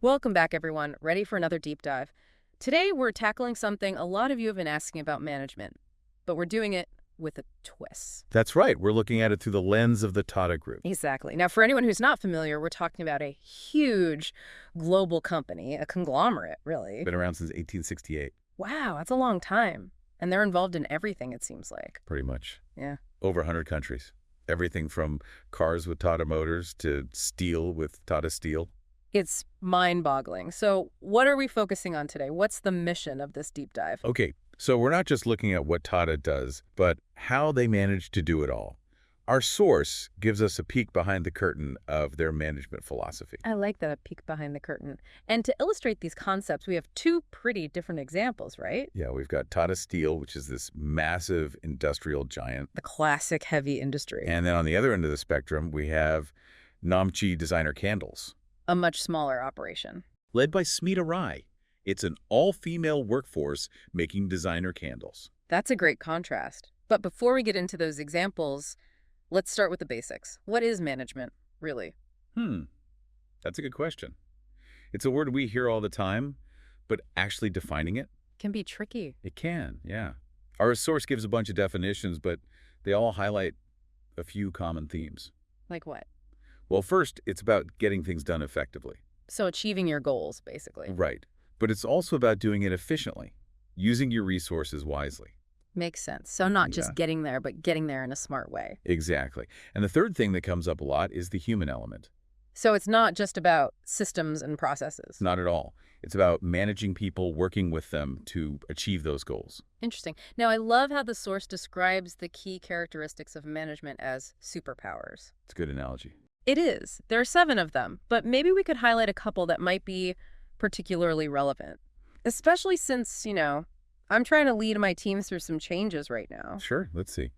Welcome back, everyone. Ready for another deep dive. Today, we're tackling something a lot of you have been asking about management, but we're doing it with a twist. That's right. We're looking at it through the lens of the Tata Group. Exactly. Now, for anyone who's not familiar, we're talking about a huge global company, a conglomerate, really. Been around since 1868, Wow, that's a long time. And they're involved in everything, it seems like. pretty much. Yeah. Over 100 countries. Everything from cars with Tata Motors to steel with Tata Steel. It's mind-boggling. So what are we focusing on today? What's the mission of this deep dive? Okay, so we're not just looking at what Tata does, but how they manage to do it all. Our source gives us a peek behind the curtain of their management philosophy. I like that, a peek behind the curtain. And to illustrate these concepts, we have two pretty different examples, right? Yeah, we've got Tata Steel, which is this massive industrial giant. The classic heavy industry. And then on the other end of the spectrum, we have Namchi Designer Candles, A much smaller operation. led by Smita Rai. It's an all-female workforce making designer candles. That's a great contrast. But before we get into those examples, let's start with the basics. What is management, really? That's a good question. It's a word we hear all the time, but actually defining it, Can be tricky. it can, yeah. Our source gives a bunch of definitions, but they all highlight a few common themes. Like what? Well, first, it's about getting things done effectively. So achieving your goals, basically. Right. But it's also about doing it efficiently, using your resources wisely. Makes sense. So not Yeah. just getting there, but getting there in a smart way. Exactly. And the third thing that comes up a lot is the human element. So it's not just about systems and processes. Not at all. It's about managing people, working with them to achieve those goals. Interesting. Now, I love how the source describes the key characteristics of management as superpowers. It's a good analogy. It is. There are 7 of them, but maybe we could highlight a couple that might be particularly relevant. Especially since, I'm trying to lead my team through some changes right now. Sure, let's see.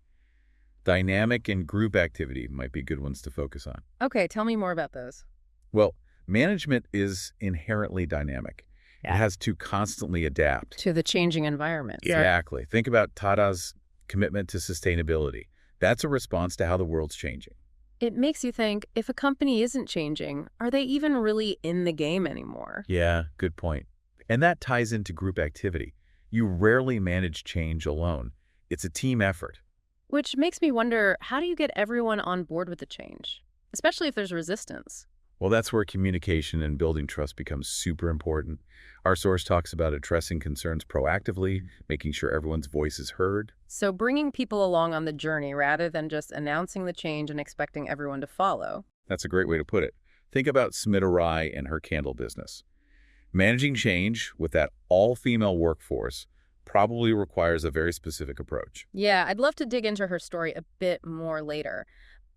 Dynamic and group activity might be good ones to focus on. Okay, tell me more about those. Well, management is inherently dynamic. It has to constantly adapt. To the changing environment. Exactly. Think about Tata's commitment to sustainability. That's a response to how the world's changing. It makes you think, if a company isn't changing, are they even really in the game anymore? Yeah, good point. And that ties into group activity. You rarely manage change alone. It's a team effort. Which makes me wonder, how do you get everyone on board with the change? Especially if there's resistance. Well, that's where communication and building trust becomes super important. Our source talks about addressing concerns proactively, making sure everyone's voice is heard. So bringing people along on the journey rather than just announcing the change and expecting everyone to follow. That's a great way to put it. Think about Smita Rai and her candle business. Managing change with that all-female workforce probably requires a very specific approach. Yeah, I'd love to dig into her story a bit more later.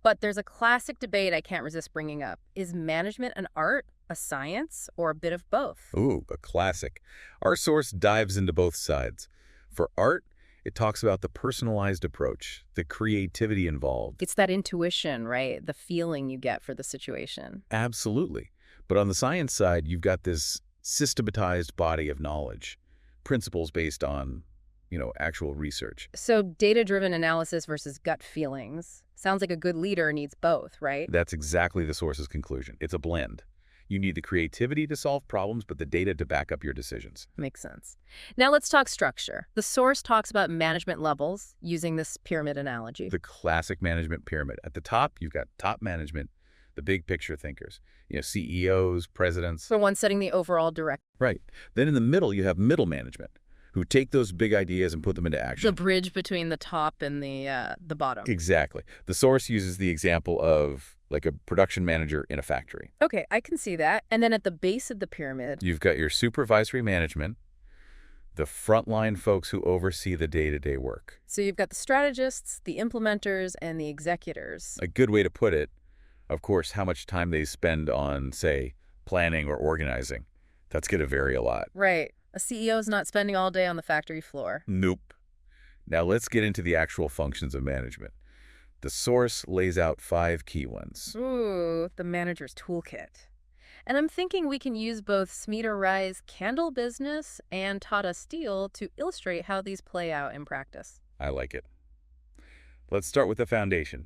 But there's a classic debate I can't resist bringing up. Is management an art, a science, or a bit of both? Ooh, a classic. Our source dives into both sides. For art, it talks about the personalized approach, the creativity involved. It's that intuition, right? The feeling you get for the situation. Absolutely. But on the science side, you've got this systematized body of knowledge, principles based on, actual research. So data-driven analysis versus gut feelings. Sounds like a good leader needs both, right? That's exactly the source's conclusion. It's a blend. You need the creativity to solve problems, but the data to back up your decisions. Makes sense. Now let's talk structure. The source talks about management levels using this pyramid analogy. The classic management pyramid. At the top, you've got top management, the big picture thinkers, CEOs, presidents. The one setting the overall direction. Right. Then in the middle, you have middle management, who take those big ideas and put them into action. The bridge between the top and the bottom. Exactly. The source uses the example of like a production manager in a factory. Okay, I can see that. And then at the base of the pyramid, You've got your supervisory management, the frontline folks who oversee the day-to-day work. so you've got the strategists, the implementers, and the executors. A good way to put it, of course, how much time they spend on, say, planning or organizing. That's going to vary a lot. Right. A CEO is not spending all day on the factory floor. Nope. Now let's get into the actual functions of management. The source lays out 5 key ones. Ooh, the manager's toolkit. And I'm thinking we can use both Smita Rai's candle business and Tata Steel to illustrate how these play out in practice. I like it. Let's start with the foundation.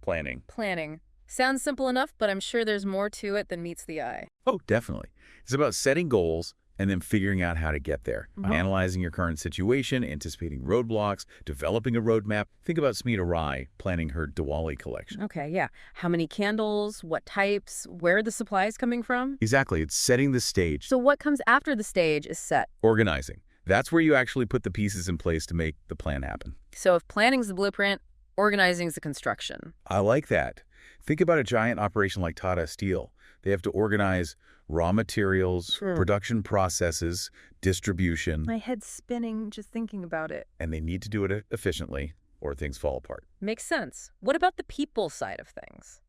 Planning. Planning. Sounds simple enough, but I'm sure there's more to it than meets the eye. Oh, definitely. It's about setting goals and then figuring out how to get there. Analyzing your current situation, anticipating roadblocks, developing a roadmap. Think about Smita Rai planning her Diwali collection. Okay, yeah. How many candles, what types, where are the supplies coming from? Exactly. It's setting the stage. So what comes after the stage is set. Organizing. That's where you actually put the pieces in place to make the plan happen. So if planning's the blueprint, organizing's the construction. I like that. Think about a giant operation like Tata Steel. They have to organize raw materials, production processes, distribution. My head's spinning just thinking about it. And they need to do it efficiently or things fall apart. Makes sense. What about the people side of things?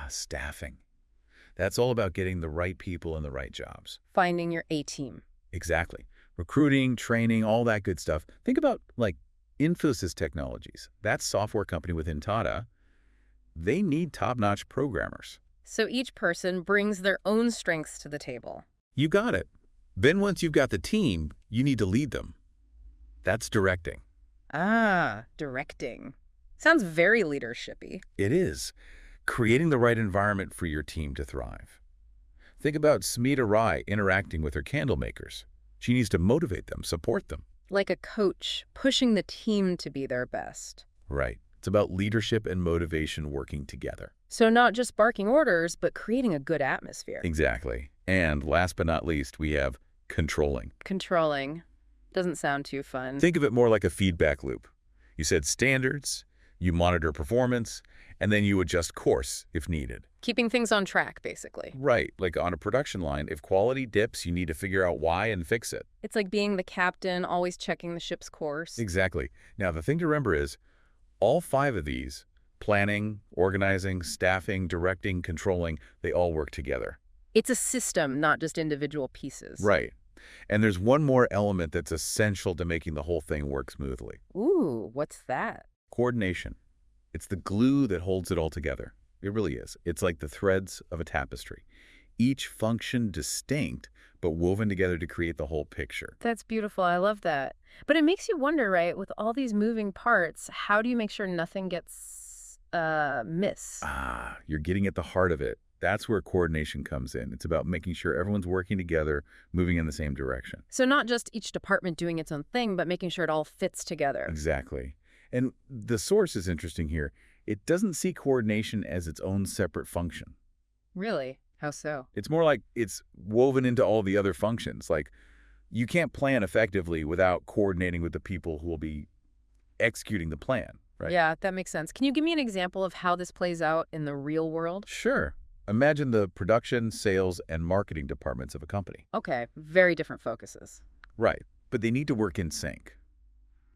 Staffing. That's all about getting the right people in the right jobs. Finding your A-team. Exactly. Recruiting, training, all that good stuff. Think about, like, Infosys Technologies. That software company within Tata. They need top-notch programmers. So each person brings their own strengths to the table. You got it. Then once you've got the team, you need to lead them. That's directing. Directing. Sounds very leadershipy. It is. Creating the right environment for your team to thrive. Think about Smita Rai interacting with her candle makers. She needs to motivate them, support them. Like a coach, pushing the team to be their best. Right. It's about leadership and motivation working together. So not just barking orders, but creating a good atmosphere. Exactly. And last but not least, we have controlling. Controlling. Doesn't sound too fun. Think of it more like a feedback loop. You set standards, you monitor performance, and then you adjust course if needed. Keeping things on track, basically. Right. Like on a production line, if quality dips, you need to figure out why and fix it. It's like being the captain, always checking the ship's course. Exactly. Now, the thing to remember is all 5 of these, planning, organizing, staffing, directing, controlling, they all work together. It's a system, not just individual pieces. Right. And there's one more element that's essential to making the whole thing work smoothly. Ooh, what's that? Coordination. It's the glue that holds it all together. It really is. It's like the threads of a tapestry. Each function distinct, but woven together to create the whole picture. That's beautiful. I love that. But it makes you wonder, right, with all these moving parts, how do you make sure nothing gets missed? You're getting at the heart of it. That's where coordination comes in. It's about making sure everyone's working together, moving in the same direction. So not just each department doing its own thing, but making sure it all fits together. Exactly. And the source is interesting here. It doesn't see coordination as its own separate function. Really? How so? It's more like it's woven into all the other functions. Like, you can't plan effectively without coordinating with the people who will be executing the plan, right? Yeah, that makes sense. Can you give me an example of how this plays out in the real world? Sure. Imagine the production, sales, and marketing departments of a company. Okay, very different focuses. Right. But they need to work in sync.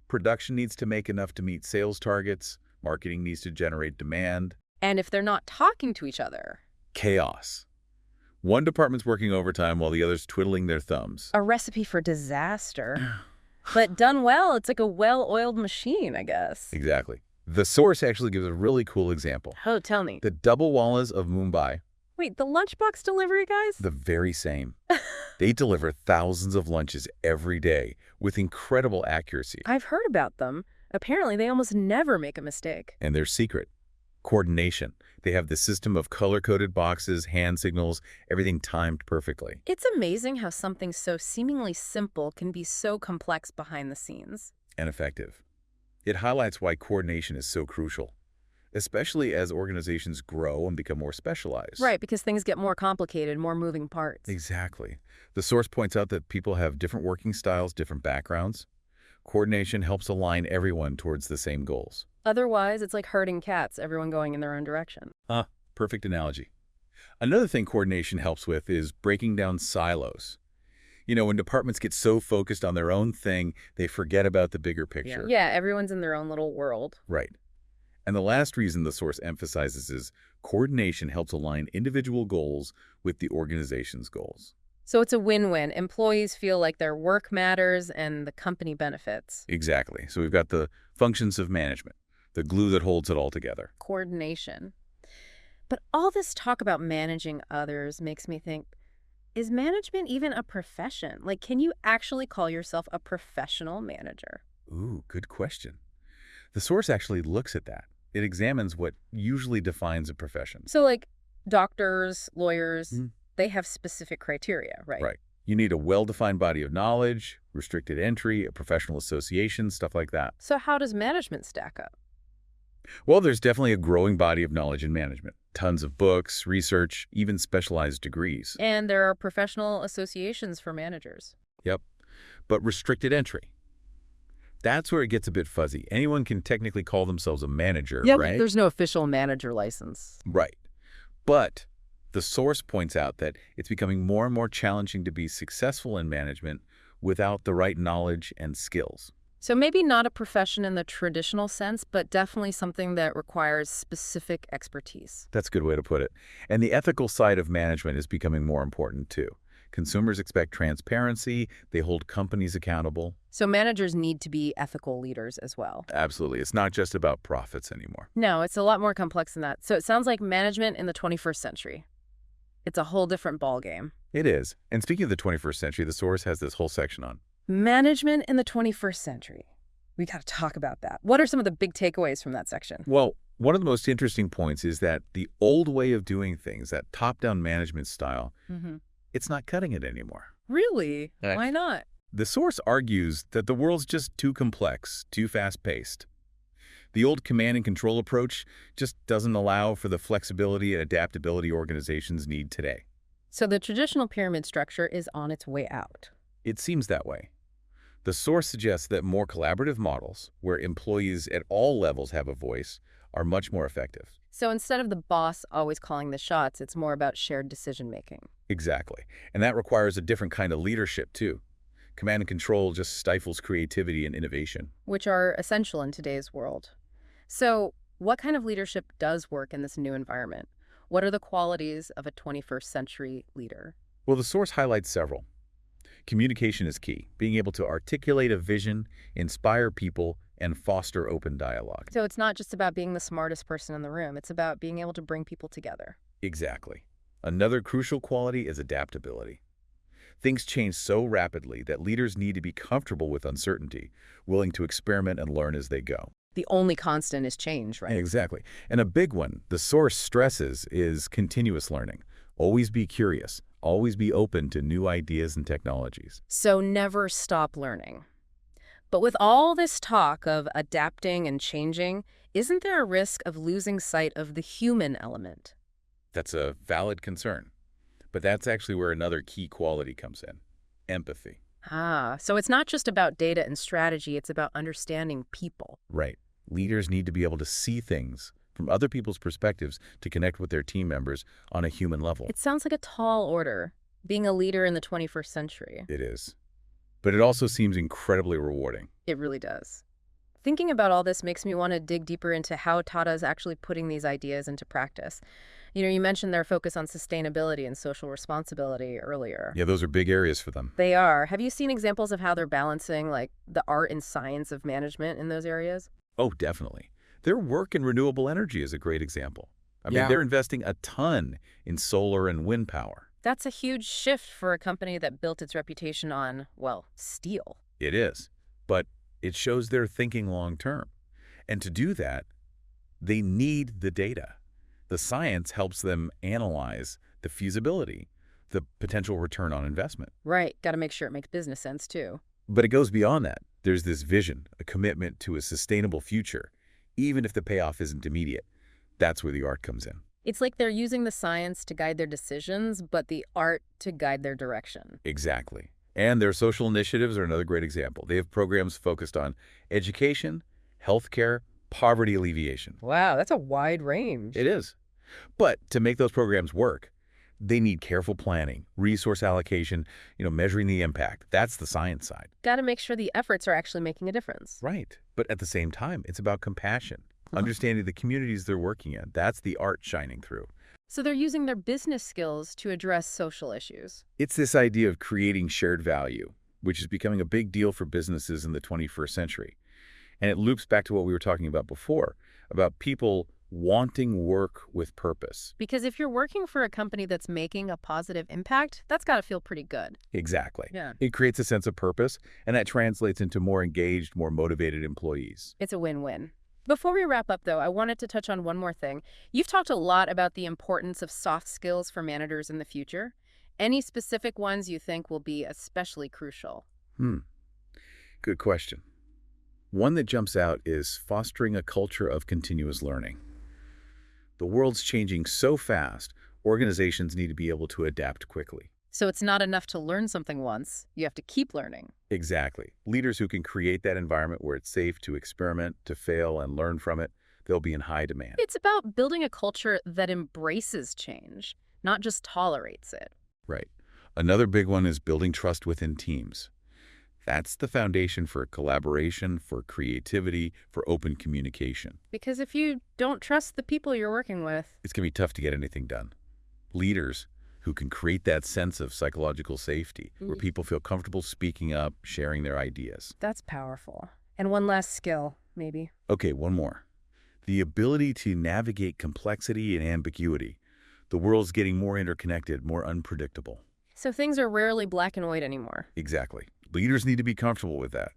Production needs to make enough to meet sales targets. Marketing needs to generate demand. And if they're not talking to each other? Chaos. One department's working overtime while the other's twiddling their thumbs. A recipe for disaster. But done well, it's like a well-oiled machine, I guess. Exactly. The source actually gives a really cool example. Oh, tell me. The double wallas of Mumbai. Wait, the lunchbox delivery guys? The very same. They deliver thousands of lunches every day with incredible accuracy. I've heard about them. Apparently, they almost never make a mistake. And their secret, coordination. They have the system of color-coded boxes, hand signals, everything timed perfectly. It's amazing how something so seemingly simple can be so complex behind the scenes. And effective. It highlights why coordination is so crucial, especially as organizations grow and become more specialized. Right, because things get more complicated, more moving parts. Exactly. The source points out that people have different working styles, different backgrounds. Coordination helps align everyone towards the same goals. Otherwise, it's like herding cats, everyone going in their own direction. Perfect analogy. Another thing coordination helps with is breaking down silos. You know, when departments get so focused on their own thing, they forget about the bigger picture. Yeah, everyone's in their own little world. Right. And the last reason the source emphasizes is coordination helps align individual goals with the organization's goals. So it's a win-win. Employees feel like their work matters and the company benefits. Exactly. So we've got the functions of management, the glue that holds it all together. Coordination. But all this talk about managing others makes me think, is management even a profession? Like, can you actually call yourself a professional manager? Ooh, good question. The source actually looks at that. It examines what usually defines a profession. So like doctors, lawyers, Mhm. they have specific criteria, right? Right. You need a well-defined body of knowledge, restricted entry, a professional association, stuff like that. So how does management stack up? Well, there's definitely a growing body of knowledge in management. Tons of books, research, even specialized degrees. And there are professional associations for managers. Yep. But restricted entry. That's where it gets a bit fuzzy. Anyone can technically call themselves a manager, Yeah, right? there's no official manager license. Right. But the source points out that it's becoming more and more challenging to be successful in management without the right knowledge and skills. So maybe not a profession in the traditional sense, but definitely something that requires specific expertise. That's a good way to put it. And the ethical side of management is becoming more important too. Consumers expect transparency. They hold companies accountable. So managers need to be ethical leaders as well. Absolutely. It's not just about profits anymore. No, it's a lot more complex than that. So it sounds like management in the 21st century. It's a whole different ballgame. It is. And speaking of the 21st century, the source has this whole section on Management in the 21st century. We got to talk about that. What are some of the big takeaways from that section? Well, one of the most interesting points is that the old way of doing things, that top-down management style, it's not cutting it anymore. Really? Right. Why not? The source argues that the world's just too complex, too fast-paced. The old command and control approach just doesn't allow for the flexibility and adaptability organizations need today. So the traditional pyramid structure is on its way out. It seems that way. The source suggests that more collaborative models, where employees at all levels have a voice, are much more effective. So instead of the boss always calling the shots, it's more about shared decision-making. Exactly. And that requires a different kind of leadership, too. Command and control just stifles creativity and innovation. Which are essential in today's world. So what kind of leadership does work in this new environment? What are the qualities of a 21st century leader? Well, the source highlights several. Communication is key, being able to articulate a vision, inspire people, and foster open dialogue. So it's not just about being the smartest person in the room. It's about being able to bring people together. Exactly. Another crucial quality is adaptability. Things change so rapidly that leaders need to be comfortable with uncertainty, willing to experiment and learn as they go. The only constant is change, right? Exactly. And a big one, the source stresses, is continuous learning. Always be curious. Always be open to new ideas and technologies. So never stop learning. But with all this talk of adapting and changing, isn't there a risk of losing sight of the human element? That's a valid concern. But that's actually where another key quality comes in, empathy. So it's not just about data and strategy, it's about understanding people. Right. Leaders need to be able to see things from other people's perspectives to connect with their team members on a human level. It sounds like a tall order, being a leader in the 21st century. It is. But it also seems incredibly rewarding. It really does. Thinking about all this makes me want to dig deeper into how Tata is actually putting these ideas into practice. You mentioned their focus on sustainability and social responsibility earlier. Yeah, those are big areas for them. They are. Have you seen examples of how they're balancing, like, the art and science of management in those areas? Oh, definitely. Their work in renewable energy is a great example. I mean, Yeah. they're investing a ton in solar and wind power. That's a huge shift for a company that built its reputation on, well, steel. It is. But it shows they're thinking long term. And to do that, they need the data. The science helps them analyze the feasibility, the potential return on investment. Right. Got to make sure it makes business sense, too. But it goes beyond that. There's this vision, a commitment to a sustainable future, even if the payoff isn't immediate. That's where the art comes in. It's like they're using the science to guide their decisions, but the art to guide their direction. Exactly. And their social initiatives are another great example. They have programs focused on education, healthcare, poverty alleviation. Wow, that's a wide range. It is. But to make those programs work, they need careful planning, resource allocation, measuring the impact. That's the science side. Got to make sure the efforts are actually making a difference. Right. But at the same time, it's about compassion, understanding the communities they're working in. That's the art shining through. So they're using their business skills to address social issues. It's this idea of creating shared value, which is becoming a big deal for businesses in the 21st century. And it loops back to what we were talking about before, about people wanting work with purpose. Because if you're working for a company that's making a positive impact, that's got to feel pretty good. Exactly. Yeah. It creates a sense of purpose, and that translates into more engaged, more motivated employees. It's a win-win. Before we wrap up, though, I wanted to touch on one more thing. You've talked a lot about the importance of soft skills for managers in the future. Any specific ones you think will be especially crucial? Hmm, good question. One that jumps out is fostering a culture of continuous learning. The world's changing so fast, organizations need to be able to adapt quickly. So it's not enough to learn something once. You have to keep learning. Exactly. Leaders who can create that environment where it's safe to experiment, to fail, and learn from it, they'll be in high demand. It's about building a culture that embraces change, not just tolerates it. Right. Another big one is building trust within teams. That's the foundation for collaboration, for creativity, for open communication. Because if you don't trust the people you're working with, It's going to be tough to get anything done. Leaders who can create that sense of psychological safety, where people feel comfortable speaking up, sharing their ideas. that's powerful. And one last skill, maybe. Okay, one more. The ability to navigate complexity and ambiguity. The world's getting more interconnected, more unpredictable. So things are rarely black and white anymore. Exactly. Leaders need to be comfortable with that,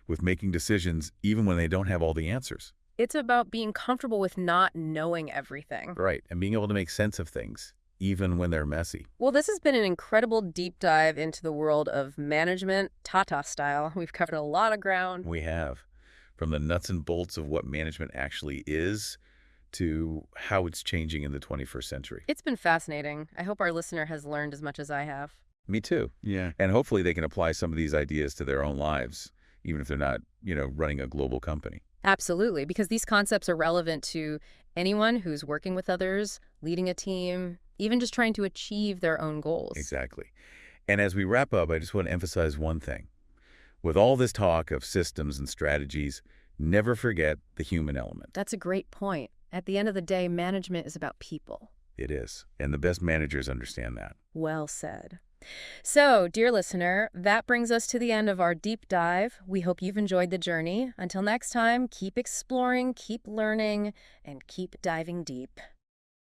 with making decisions even when they don't have all the answers. It's about being comfortable with not knowing everything. Right, and being able to make sense of things, even when they're messy. Well, this has been an incredible deep dive into the world of management, Tata style. We've covered a lot of ground. We have, from the nuts and bolts of what management actually is to how it's changing in the 21st century. It's been fascinating. I hope our listener has learned as much as I have. Me too. Yeah. And hopefully they can apply some of these ideas to their own lives, even if they're not, running a global company. Absolutely, because these concepts are relevant to anyone who's working with others, leading a team, even just trying to achieve their own goals. Exactly. And as we wrap up, I just want to emphasize one thing. With all this talk of systems and strategies, never forget the human element. That's a great point. At the end of the day, management is about people. It is. And the best managers understand that. Well said. So, dear listener, that brings us to the end of our deep dive. We hope you've enjoyed the journey. Until next time, keep exploring, keep learning, and keep diving deep.